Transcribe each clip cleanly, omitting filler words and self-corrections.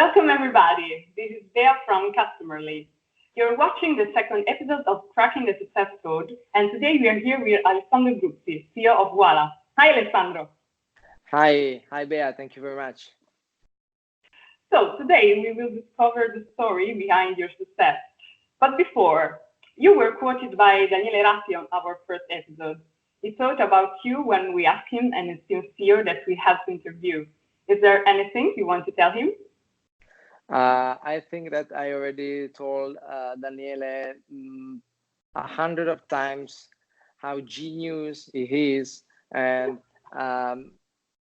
Welcome everybody. This is Bea from Customer Lead. You're watching the second episode of Cracking the Success Code, and today we are here with Alessandro Bruzzi, CEO of Uala. Hi, Alessandro. Hi, Bea. Thank you very much. So today we will discover the story behind your success. But before, you were quoted by Daniele Ratti on our first episode. He thought about you when we asked him, and it's sincere that we have to interview. Is there anything you want to tell him? I think that I already told Daniele 100 of times how genius he is, and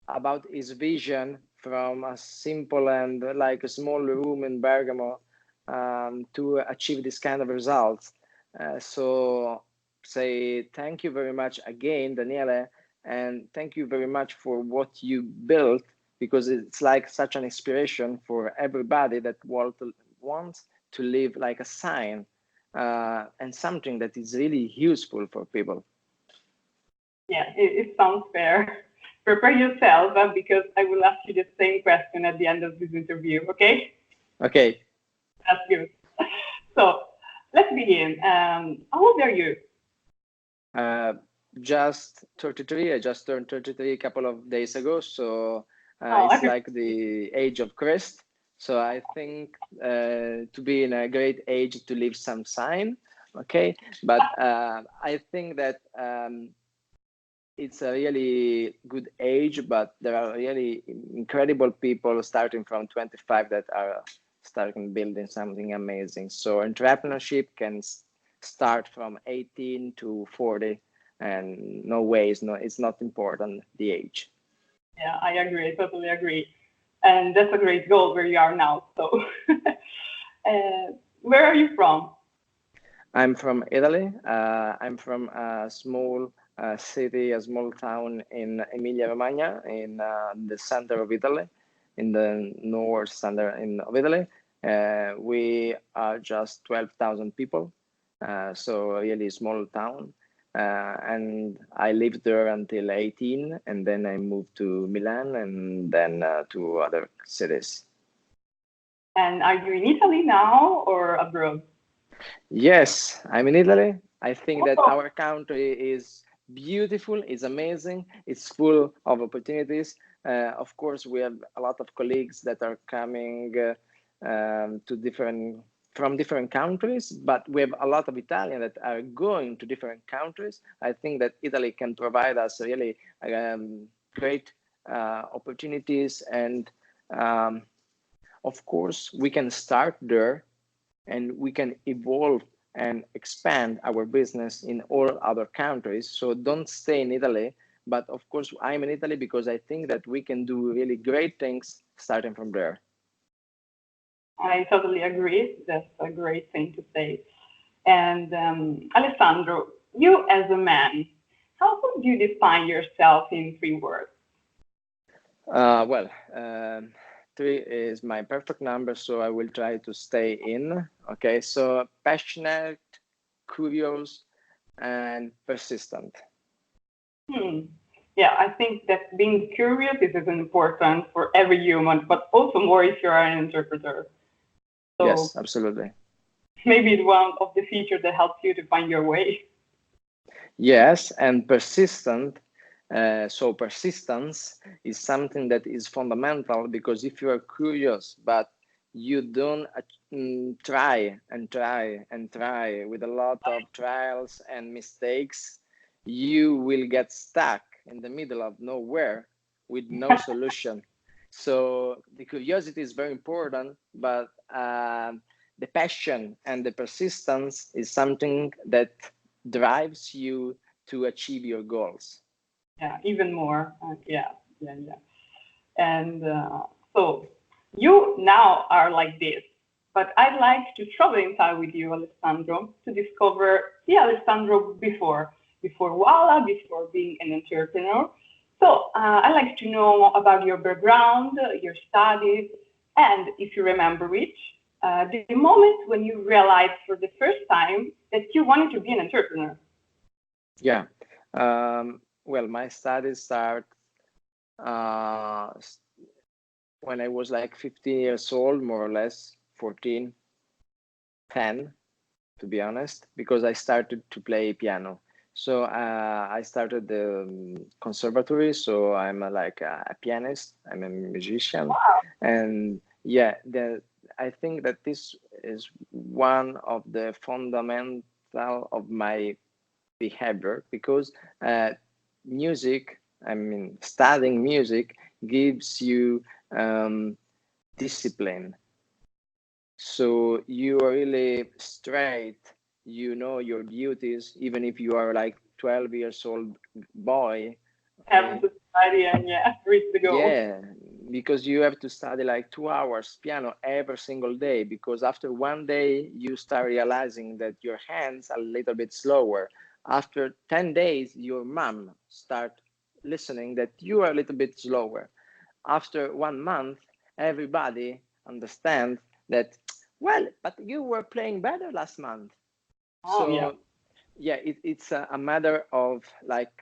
about his vision from a simple and like a small room in Bergamo to achieve this kind of results. So say thank you very much again, Daniele, and thank you very much for what you built, because it's like such an inspiration for everybody that wants to live like a sign and something that is really useful for people. Yeah, it sounds fair. Prepare yourself because I will ask you the same question at the end of this interview, okay? Okay. That's good. So let's begin. How old are you? Just 33. I just turned 33 a couple of days ago, so it's like the age of Christ. So I think to be in a great age to leave some sign, okay? But I think that it's a really good age, but there are really incredible people starting from 25 that are starting building something amazing. So entrepreneurship can start from 18 to 40, and no way, it's not important the age. Yeah, I agree, totally agree. And that's a great goal where you are now. So where are you from? I'm from Italy. I'm from a small city, a small town in Emilia-Romagna, in the center of Italy, in the north center of Italy. We are just 12,000 people, so a really small town. And I lived there until 18, and then I moved to Milan and then to other cities. And are you in Italy now or abroad? Yes, I'm in Italy. I think that our country is beautiful, it's amazing, it's full of opportunities. Of course, we have a lot of colleagues that are coming from different countries, but we have a lot of Italians that are going to different countries. I think that Italy can provide us really great opportunities, and of course, we can start there and we can evolve and expand our business in all other countries. So don't stay in Italy, but of course, I'm in Italy because I think that we can do really great things starting from there. I totally agree. That's a great thing to say. And Alessandro, you as a man, how would you define yourself in 3 words? Well, 3 is my perfect number, so I will try to stay in. Okay, so passionate, curious, and persistent. Yeah, I think that being curious is important for every human, but also more if you are an interpreter. So yes, absolutely. Maybe it's one of the features that helps you to find your way. Yes, and persistent. So persistence is something that is fundamental, because if you are curious, but you don't try and try and try with a lot of trials and mistakes, you will get stuck in the middle of nowhere with no solution. So the curiosity is very important, but the passion and the persistence is something that drives you to achieve your goals. Yeah, even more. Yeah. And so you now are like this, but I'd like to travel inside with you, Alessandro, to discover the Alessandro before Uala, before being an entrepreneur. So I'd like to know about your background, your studies, and if you remember it, the moment when you realized for the first time that you wanted to be an entrepreneur. Yeah. Well, my studies start when I was like 15 years old, more or less, 14, 10, to be honest, because I started to play piano. So I started the conservatory, so I'm like a pianist, I'm a musician, Wow. and yeah, I think that this is one of the fundamental of my behavior, because uh, music, I mean, studying music gives you discipline. So you are really straight, you know your duties, even if you are like 12 years old boy, Have okay? to study and yeah, reach the goal. Yeah, because you have to study like 2 hours piano every single day, because after one day you start realizing that your hands are a little bit slower. After 10 days, your mom start listening that you are a little bit slower. After 1 month, everybody understands that, well, but you were playing better last month. Oh yeah. So yeah, it's a matter of like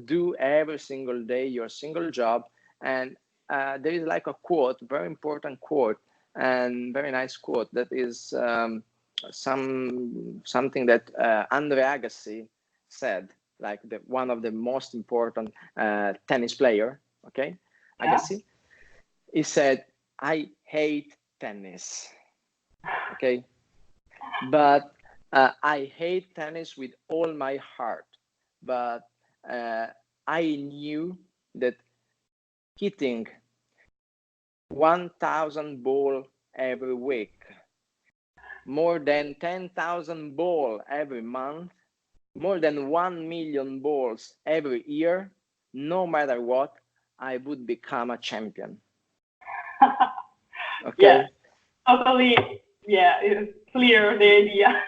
do every single day your single job. And there is like a quote, very important quote, and very nice quote, that is something that Andre Agassi said, like the one of the most important tennis player, okay, Yeah. Agassi. He said, I hate tennis, okay, but I hate tennis with all my heart. But uh, I knew that hitting 1,000 ball every week, more than 10,000 ball every month, more than 1 million balls every year, no matter what, I would become a champion. Yeah. Okay. Totally. Yeah. It's clear the idea.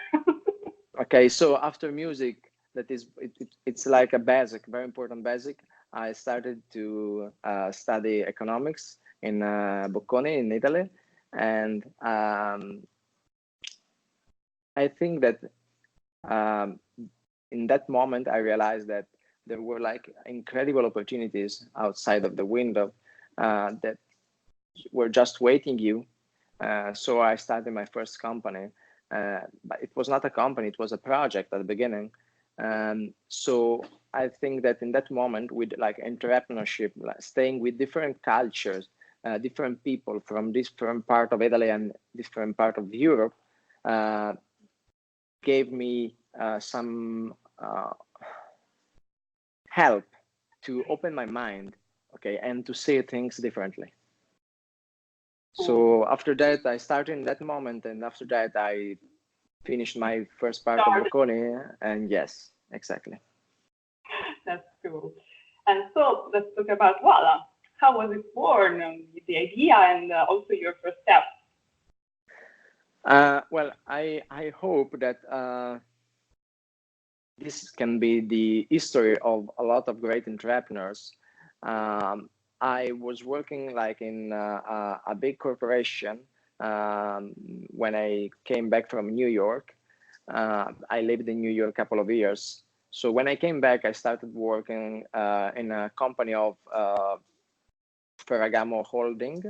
Okay, so after music, that is, it's like a basic, very important basic. I started to study economics in Bocconi in Italy, and I think that um, in that moment I realized that there were like incredible opportunities outside of the window that were just waiting you. So I started my first company, but it was not a company; it was a project at the beginning. So I think that in that moment, with like entrepreneurship, like staying with different cultures, different people from different part of Italy and different part of Europe, uh, gave me some help to open my mind, okay, and to see things differently. So after that, I started in that moment, and after that, I finished my first part of Start. Bocconi, and yes, exactly. That's cool. And so let's talk about Uala. How was it born? The idea and also your first steps. Well, I hope that this can be the history of a lot of great entrepreneurs. Um, I was working like in a big corporation when I came back from New York. I lived in New York a couple of years. So when I came back, I started working in a company of Ferragamo Holding,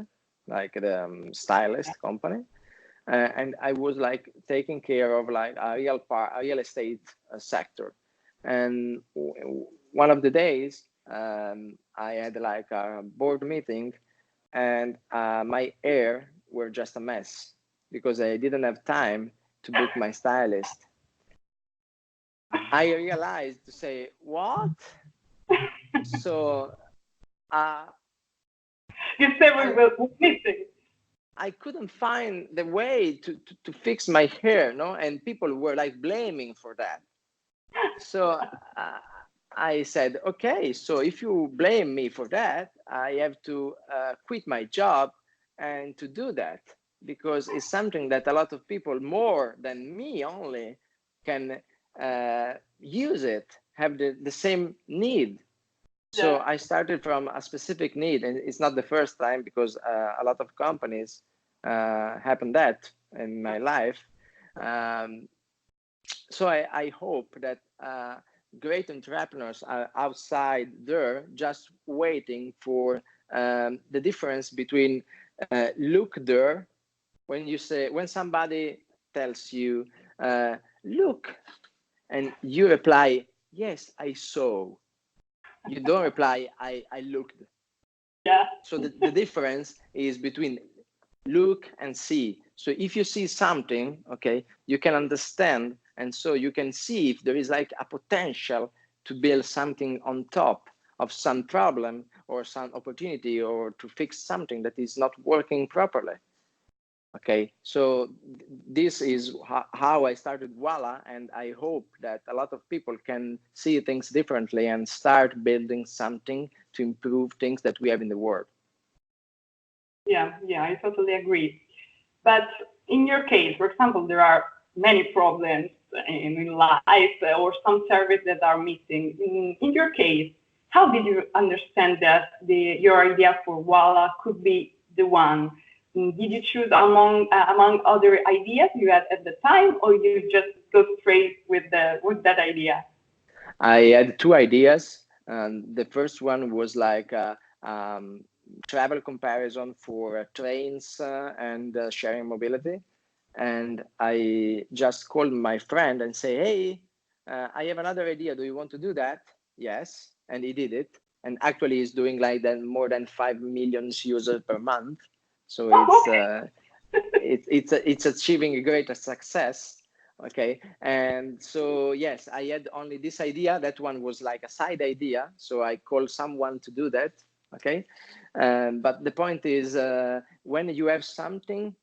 like the stylist company. And I was like taking care of like a real estate sector. And one of the days, I had like a board meeting, and my hair were just a mess because I didn't have time to book my stylist. I realized to say, what? So uh, You said we I were missing. I couldn't find the way to fix my hair, no, and people were like blaming for that. So uh, I said, okay, so if you blame me for that, I have to quit my job and to do that, because it's something that a lot of people more than me only can use it, have the same need. So Yeah. I started from a specific need, and it's not the first time, because a lot of companies happened that in my life. Um, so I hope that great entrepreneurs are outside there just waiting for the difference between look there, when somebody tells you, look, and you reply, yes, I saw. You don't reply, I looked. Yeah. So the difference is between look and see. So if you see something, okay, you can understand, and so you can see if there is like a potential to build something on top of some problem or some opportunity, or to fix something that is not working properly. Okay, so this is how I started Uala, and I hope that a lot of people can see things differently and start building something to improve things that we have in the world. Yeah, I totally agree. But in your case, for example, there are many problems in life or some service that are missing. In your case, how did you understand that your idea for Uala could be the one? Did you choose among other ideas you had at the time, or you just go straight with that idea? I had two ideas. The first one was like travel comparison for trains and sharing mobility. And I just called my friend and say, hey, I have another idea. Do you want to do that? Yes. And he did it. And actually he's doing like more than 5 million users per month. So it's achieving a greater success. Okay. And so, yes, I had only this idea. That one was like a side idea. So I called someone to do that. Okay. But the point is, when you have something,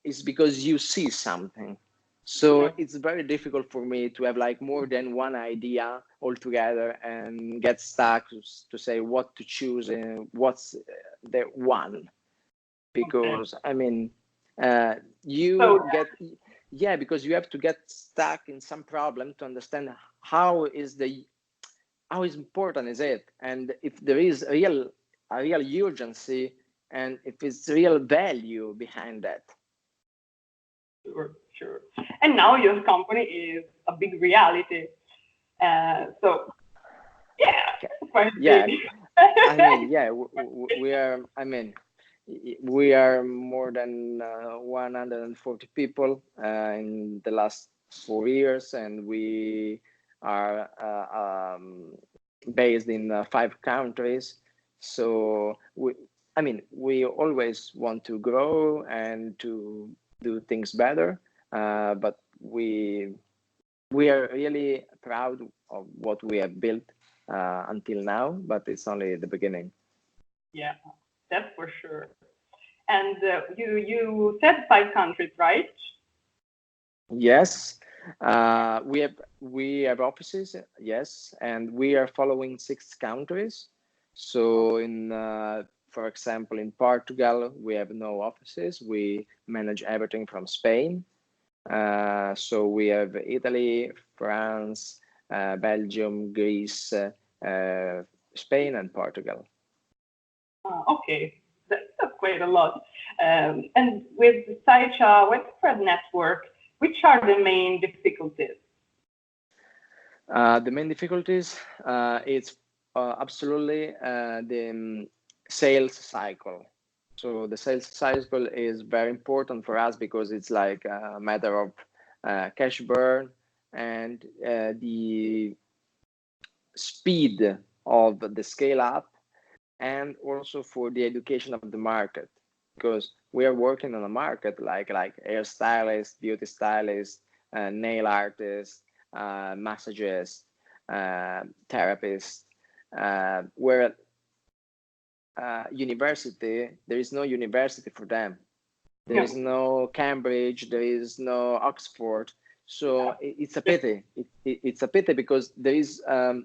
it's because you see something. So it's very difficult for me to have like more than one idea altogether and get stuck to say what to choose and what's the one. Because I mean, because you have to get stuck in some problem to understand how important is it, and if there is a real urgency, and if it's real value behind that. Sure. And now your company is a big reality. So, quite big. I mean, we are. I mean, we are more than 140 people in the last 4 years, and we are based in 5 countries. So we always want to grow and to do things better, but we are really proud of what we have built until now, but it's only the beginning. Yeah, that's for sure. And you said 5 countries, right? Yes, we have offices. Yes, and we are following 6 countries. So for example, in Portugal, we have no offices. We manage everything from Spain. So we have Italy, France, Belgium, Greece, Spain, and Portugal. Okay, that's quite a lot. And with such a widespread network, which are the main difficulties? The main difficulties it's absolutely the sales cycle. So the sales cycle is very important for us because it's like a matter of cash burn and the speed of the scale up, and also for the education of the market, because we are working on a market like hairstylists, beauty stylists, nail artists, massagists, therapists, where university, there is no university for them. There is no Cambridge, there is no Oxford. So it's a pity. It's a pity because there is a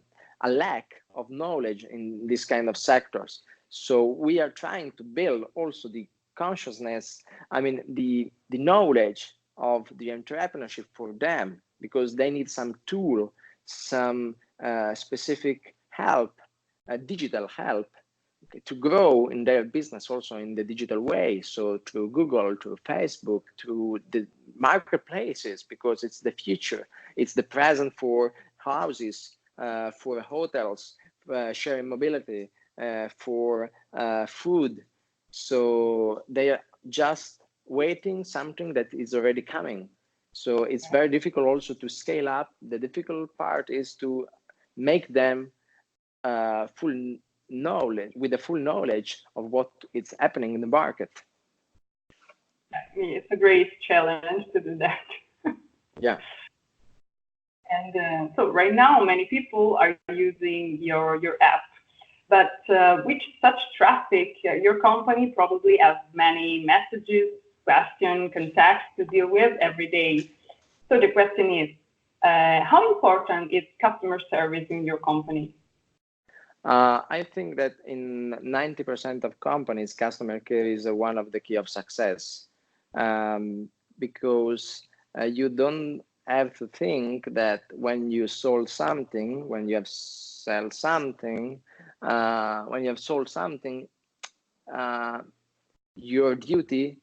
lack of knowledge in this kind of sectors. So we are trying to build also the consciousness, the knowledge of the entrepreneurship for them, because they need some tool, some specific help, digital help, to grow in their business also in the digital way. So through Google, through Facebook, through the marketplaces, because it's the future. It's the present for houses, for hotels, sharing mobility, for food. So they are just waiting something that is already coming. So it's very difficult also to scale up. The difficult part is to make them full knowledge with the full knowledge of what is happening in the market. It's a great challenge to do that. Yeah. And so right now, many people are using your app, but with such traffic, your company probably has many messages, questions, contacts to deal with every day. So the question is, how important is customer service in your company? I think that in 90% of companies, customer care is one of the key of success, because you don't have to think that when you sold something, when you have sold something, your duty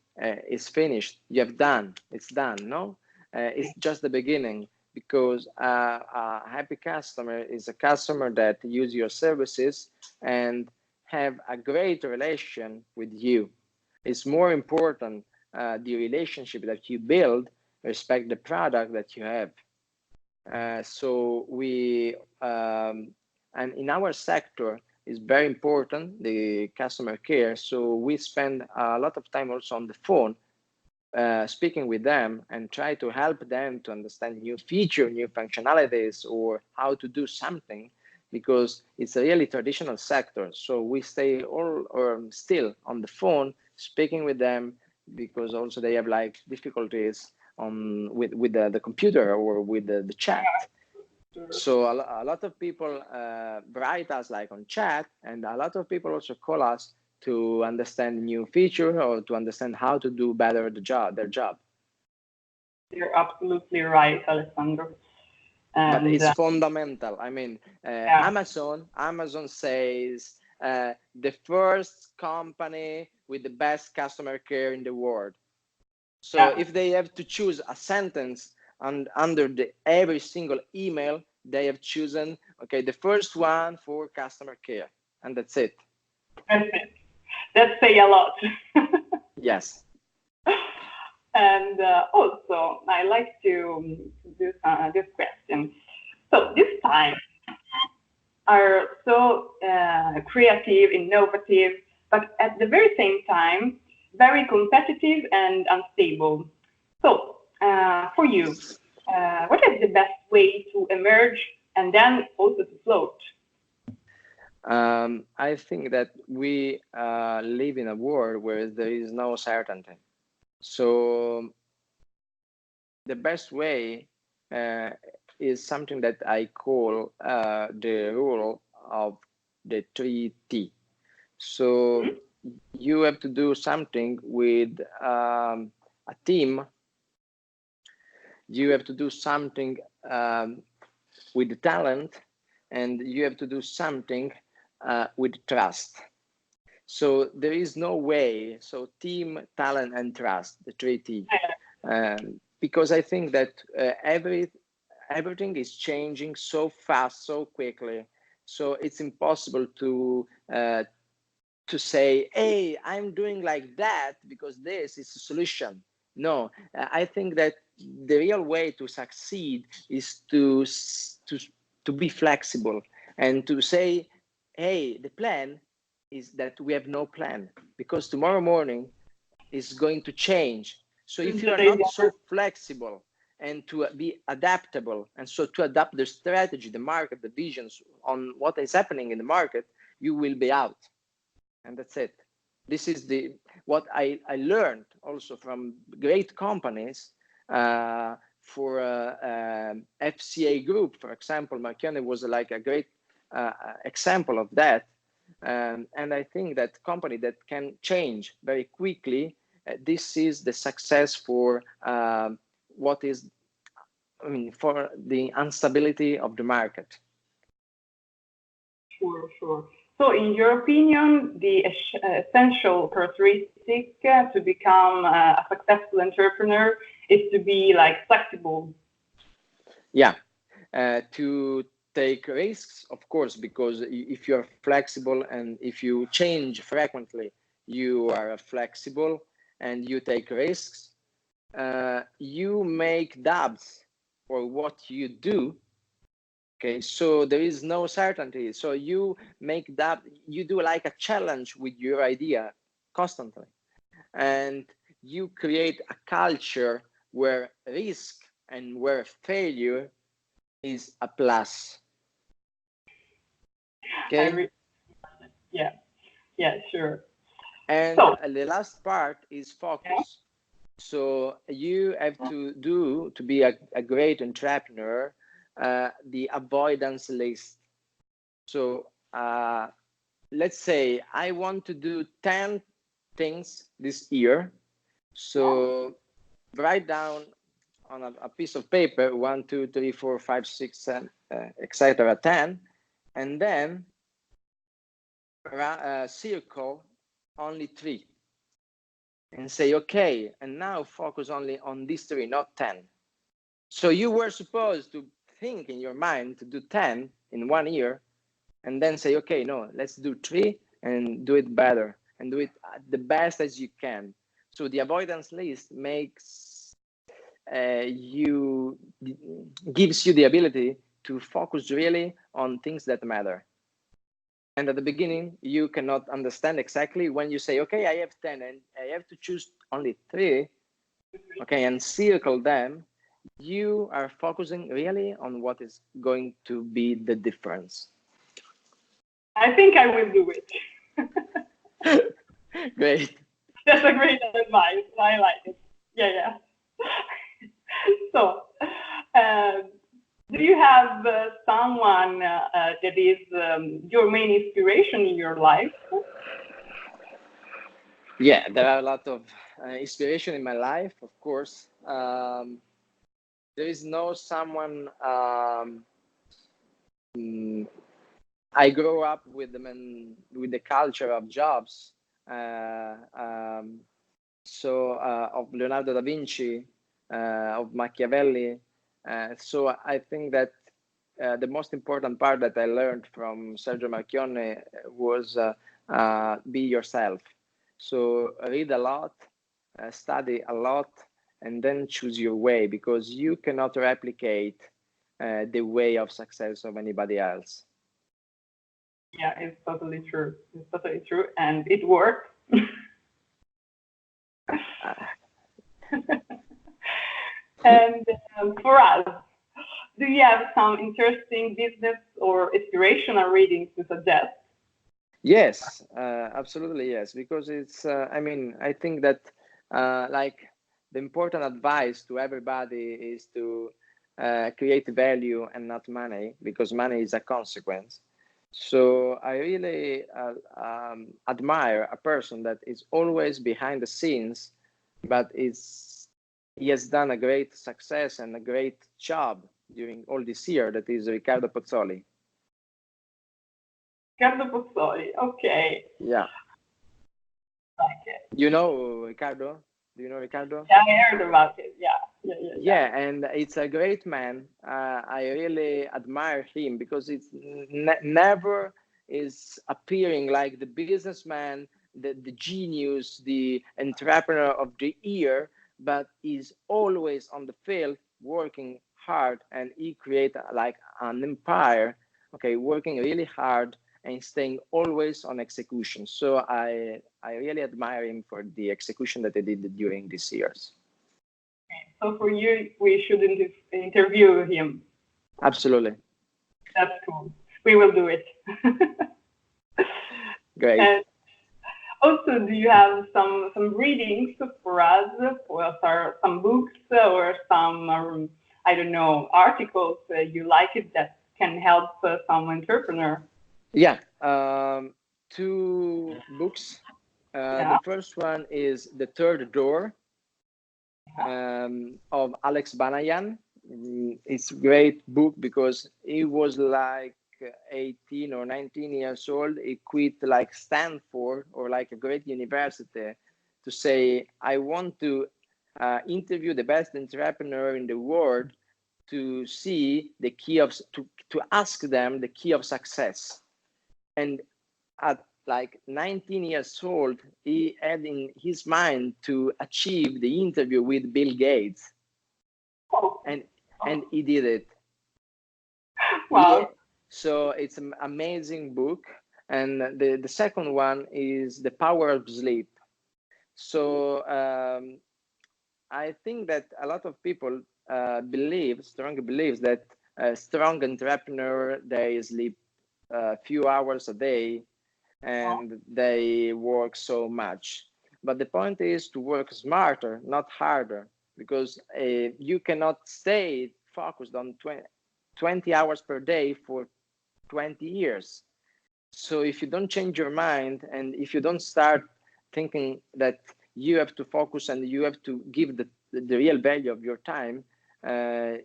is finished. You have done. It's done. No, it's just the beginning. Because a happy customer is a customer that use your services and have a great relation with you. It's more important the relationship that you build, respect the product that you have. So we and in our sector is very important, the customer care. So we spend a lot of time also on the phone, speaking with them and try to help them to understand new feature, new functionalities, or how to do something, because it's a really traditional sector. So we stay all or still on the phone speaking with them, because also they have like difficulties on with the computer or with the chat. So a lot of people write us like on chat, and a lot of people also call us to understand new feature or to understand how to do better their job. You're absolutely right, Alessandro. But it's fundamental. I mean, Amazon says the first company with the best customer care in the world. So if they have to choose a sentence under every single email, they have chosen, okay, the first one for customer care, and that's it. That's it. That say a lot. Yes. And also, I like to do this question. So this time are so creative, innovative, but at the very same time, very competitive and unstable. So for you, what is the best way to emerge and then also to float? I think that we live in a world where there is no certainty. So the best way is something that I call the rule of the 3T. So you have to do something with a team. You have to do something with the talent, and you have to do something with trust. So there is no way. So team, talent, and trust, the 3T. Because I think that everything is changing so fast, so quickly. So it's impossible to say, hey, I'm doing like that because this is a solution. No, I think that the real way to succeed is to be flexible and to say, hey, the plan is that we have no plan, because tomorrow morning is going to change. So if you are not so flexible and to be adaptable, and so to adapt the strategy, the market, the visions on what is happening in the market, you will be out. And that's it. This is what I learned also from great companies. For FCA Group, for example, Marchionne was like a great example of that. And I think that company that can change very quickly, this is the success for for the instability of the market. Sure. So in your opinion, the essential characteristic to become a successful entrepreneur is to be like flexible. Yeah, to take risks, of course, because if you're flexible and if you change frequently, you are flexible and you take risks. You make doubts for what you do. Okay, so there is no certainty. So you make that, you do like a challenge with your idea constantly. And you create a culture where risk and where failure is a plus. Okay? Yeah, sure. And So, the last part is focus. yeah. So you have to be a great entrepreneur, the avoidance list. So let's say I want to do 10 things this year. So write down on a piece of paper 1, 2, 3, 4, 5, 6, 7, etc. 10, and then circle only 3 and say, okay, and now focus only on these 3, not 10. So you were supposed to think in your mind to do 10 in 1 year, and then say, okay, no, let's do 3 and do it better and do it the best as you can. So the avoidance list makes gives you the ability to focus really on things that matter. And at the beginning, you cannot understand exactly when you say, okay, I have 10 and I have to choose only 3, okay, and circle them. You are focusing really on what is going to be the difference. I think I will do it. Great. That's a great advice. I like it. Yeah. So, do you have someone that is your main inspiration in your life? Yeah, there are a lot of inspiration in my life, of course. There is no someone. I grew up with the culture of Jobs, of Leonardo da Vinci, of Machiavelli. So I think that the most important part that I learned from Sergio Marchionne was be yourself. So read a lot, study a lot, and then choose your way, because you cannot replicate the way of success of anybody else. Yeah, it's totally true. It's totally true, and it works. And for us, do you have some interesting business or inspirational readings to suggest? Yes, absolutely yes, because it's, I think that like the important advice to everybody is to create value and not money, because money is a consequence. So I really admire a person that is always behind the scenes, but he has done a great success and a great job during all this year. That is Riccardo Pozzoli. Riccardo Pozzoli, okay. Yeah. Like it. You know Riccardo? Do you know Riccardo? Yeah, I heard about it. Yeah, and it's a great man. I really admire him because it's never is appearing like the businessman, the genius, the entrepreneur of the year, but is always on the field working hard, and he create like an empire. Okay, working really hard and staying always on execution. So I really admire him for the execution that he did during these years. So for you, we should interview him. Absolutely. That's cool. We will do it. Great. And also, do you have some readings for us, or some books or some, I don't know, articles you like it that can help some entrepreneur? Yeah, 2 books. The first one is The Third Door of Alex Banayan. It's a great book because he was like 18 or 19 years old. He quit like Stanford or like a great university to say, I want to interview the best entrepreneur in the world to see the key of to ask them the key of success. And at like 19 years old, he had in his mind to achieve the interview with Bill Gates, and he did it. Wow. So it's an amazing book. And the second one is The Power of Sleep. So I think that a lot of people strongly believes that a strong entrepreneur, they sleep a few hours a day and they work so much. But the point is to work smarter, not harder, because you cannot stay focused on 20 hours per day for 20 years. So if you don't change your mind, and if you don't start thinking that you have to focus and you have to give the real value of your time, I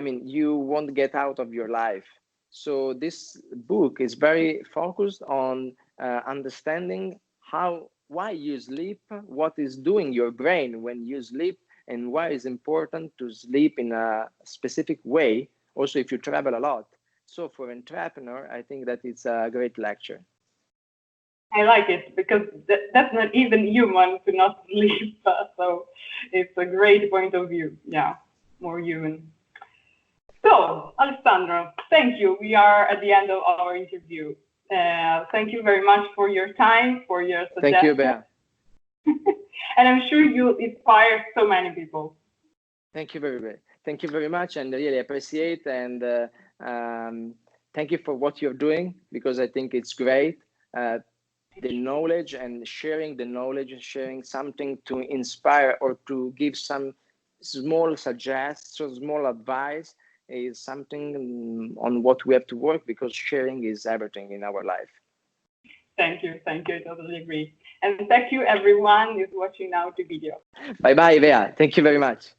mean, you won't get out of your life. So this book is very focused on understanding why you sleep, what is doing your brain when you sleep, and why it's important to sleep in a specific way, also if you travel a lot. So for entrepreneur, I think that it's a great lecture. I like it because that's not even human to not sleep. So it's a great point of view. Yeah, more human. So, Alessandro, thank you. We are at the end of our interview. Thank you very much for your time, for your suggestions. Thank you, Bea. And I'm sure you inspire so many people. Thank you very much, and really appreciate, and thank you for what you're doing, because I think it's great. The knowledge and sharing the knowledge, sharing something to inspire or to give some small suggestions, small advice is something on what we have to work, because sharing is everything in our life. Thank you. I totally agree. And thank you everyone who's watching now the video. Bye bye, Bea. Thank you very much.